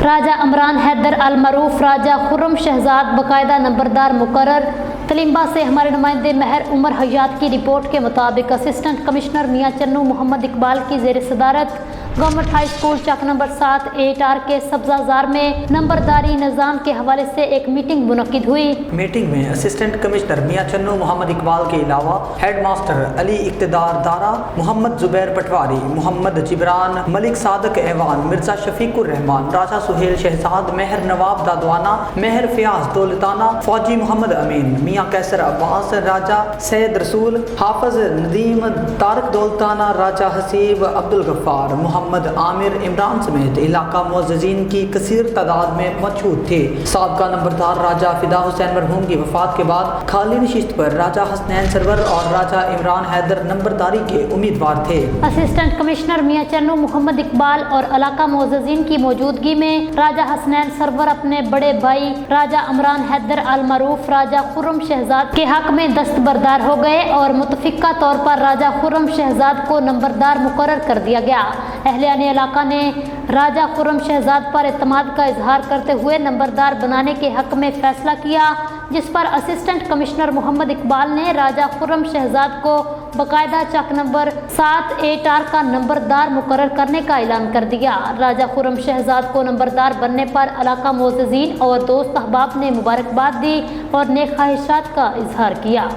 راجہ عمران حیدر المعروف راجہ خرم شہزاد باقاعدہ نمبردار مقرر۔ تلمبا سے ہمارے نمائندے مہر عمر حیات کی رپورٹ کے مطابق اسسٹنٹ کمشنر میاں چنو محمد اقبال کی زیر صدارت گورنمنٹ ہائی اسکول چک نمبر 7-8 کے سبزہ زار میں نمبرداری نظام کے حوالے سے ایک میٹنگ منعقد ہوئی۔ میٹنگ میں اسسٹنٹ کمشنر میاں چنو محمد اقبال کے علاوہ ہیڈ ماسٹر علی اقتدار دارا، محمد زبیر پٹواری، محمد جبران، ملک صادق ایوان، مرزا شفیق الرحمان، راجہ سہیل شہزاد، مہر نواب دادوانہ، مہر فیاض دولتانہ، فوجی محمد امین، میاں کیسر عباس، راجہ سید رسول، حافظ ندیم، طارق دولتانہ، راجہ حسیب عبدالغفار، محمد عامر عمران سمیت علاقہ معززین کی کثیر تعداد میں موجود تھے۔ سابقہ نمبردار راجہ فدا حسین مرحوم کی وفات کے بعد خالی نشست پر راجہ حسنین سرور اور راجہ عمران حیدر نمبرداری کے امیدوار تھے۔ اسسٹنٹ کمشنر میاں چنو محمد اقبال اور علاقہ معززین کی موجودگی میں راجہ حسنین سرور اپنے بڑے بھائی راجہ عمران حیدر المعروف راجہ خرم شہزاد کے حق میں دستبردار ہو گئے اور متفقہ طور پر راجہ خرم شہزاد کو نمبردار مقرر کر دیا گیا۔ اہلیان علاقہ نے راجہ خرم شہزاد پر اعتماد کا اظہار کرتے ہوئے نمبردار بنانے کے حق میں فیصلہ کیا، جس پر اسسٹنٹ کمشنر محمد اقبال نے راجہ خرم شہزاد کو باقاعدہ چک نمبر 7-8 کا نمبردار مقرر کرنے کا اعلان کر دیا۔ راجہ خرم شہزاد کو نمبردار بننے پر علاقہ معززین اور دوست احباب نے مبارکباد دی اور نیک خواہشات کا اظہار کیا۔